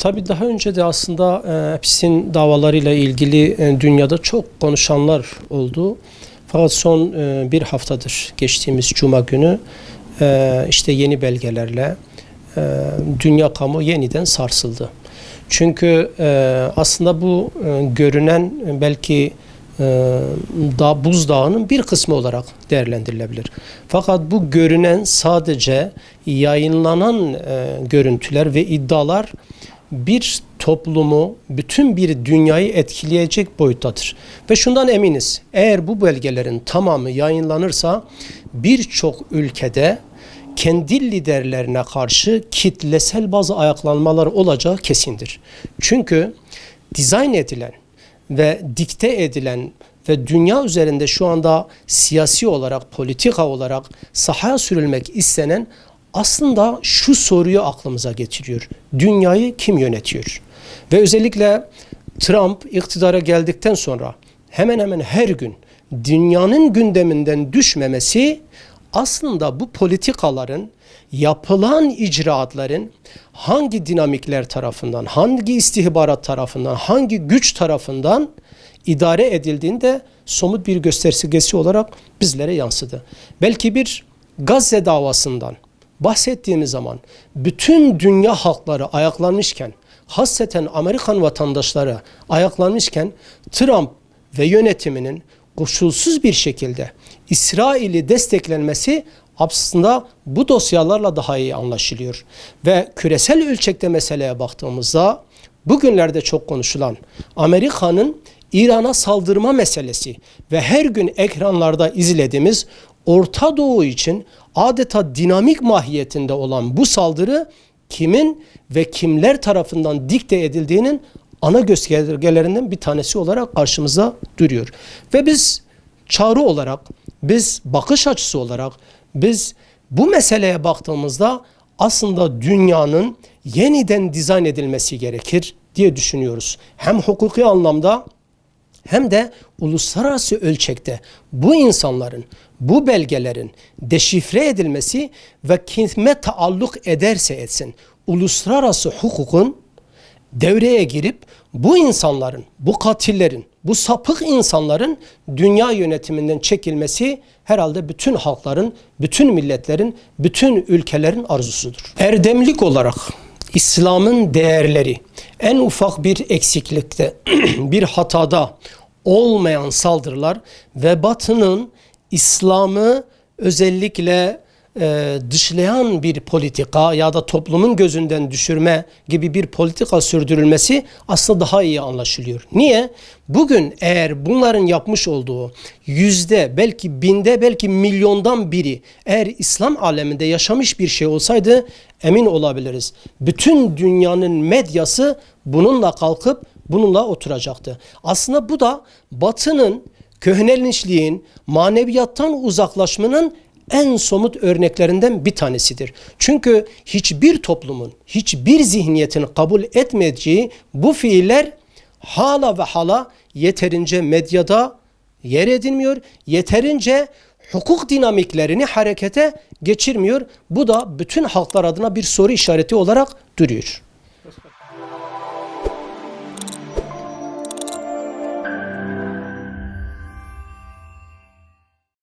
Tabii daha önce de aslında Epstein davalarıyla ilgili dünyada çok konuşanlar oldu. Fakat son bir haftadır geçtiğimiz Cuma günü işte yeni belgelerle dünya kamu yeniden sarsıldı. Çünkü aslında bu görünen belki buzdağının bir kısmı olarak değerlendirilebilir. Fakat bu görünen sadece yayınlanan görüntüler ve iddialar bir toplumu, bütün bir dünyayı etkileyecek boyuttadır. Ve şundan eminiz, eğer bu belgelerin tamamı yayınlanırsa birçok ülkede kendi liderlerine karşı kitlesel bazı ayaklanmalar olacağı kesindir. Çünkü dizayn edilen ve dikte edilen ve dünya üzerinde şu anda siyasi olarak, politika olarak sahaya sürülmek istenen aslında şu soruyu aklımıza getiriyor. Dünyayı kim yönetiyor? Ve özellikle Trump iktidara geldikten sonra hemen hemen her gün dünyanın gündeminden düşmemesi aslında bu politikaların, yapılan icraatların hangi dinamikler tarafından, hangi istihbarat tarafından, hangi güç tarafından idare edildiğinde somut bir göstergesi olarak bizlere yansıdı. Belki bir Gazze davasından bahsettiğimiz zaman bütün dünya halkları ayaklanmışken, hasreten Amerikan vatandaşları ayaklanmışken Trump ve yönetiminin koşulsuz bir şekilde İsrail'i desteklenmesi aslında bu dosyalarla daha iyi anlaşılıyor. Ve küresel ölçekte meseleye baktığımızda bugünlerde çok konuşulan Amerika'nın İran'a saldırma meselesi ve her gün ekranlarda izlediğimiz Orta Doğu için adeta dinamik mahiyetinde olan bu saldırı kimin ve kimler tarafından dikte edildiğinin ana göstergelerinden bir tanesi olarak karşımıza duruyor. Ve biz çağrı olarak, biz bakış açısı olarak, biz bu meseleye baktığımızda aslında dünyanın yeniden dizayn edilmesi gerekir diye düşünüyoruz. Hem hukuki anlamda hem de uluslararası ölçekte bu insanların, bu belgelerin deşifre edilmesi ve kime taalluk ederse etsin uluslararası hukukun devreye girip bu insanların, bu katillerin, bu sapık insanların dünya yönetiminden çekilmesi herhalde bütün halkların, bütün milletlerin, bütün ülkelerin arzusudur. Erdemlik olarak İslam'ın değerleri en ufak bir eksiklikte, bir hatada olmayan saldırılar ve Batı'nın İslam'ı özellikle dışlayan bir politika ya da toplumun gözünden düşürme gibi bir politika sürdürülmesi aslında daha iyi anlaşılıyor. Niye? Bugün eğer bunların yapmış olduğu yüzde, belki binde, belki milyondan biri eğer İslam aleminde yaşamış bir şey olsaydı emin olabiliriz. Bütün dünyanın medyası bununla kalkıp bununla oturacaktı. Aslında bu da Batı'nın köhnelenişliğin, maneviyattan uzaklaşmanın en somut örneklerinden bir tanesidir. Çünkü hiçbir toplumun, hiçbir zihniyetin kabul etmeyeceği bu fiiller hala ve hala yeterince medyada yer edinmiyor, yeterince hukuk dinamiklerini harekete geçirmiyor. Bu da bütün halklar adına bir soru işareti olarak duruyor.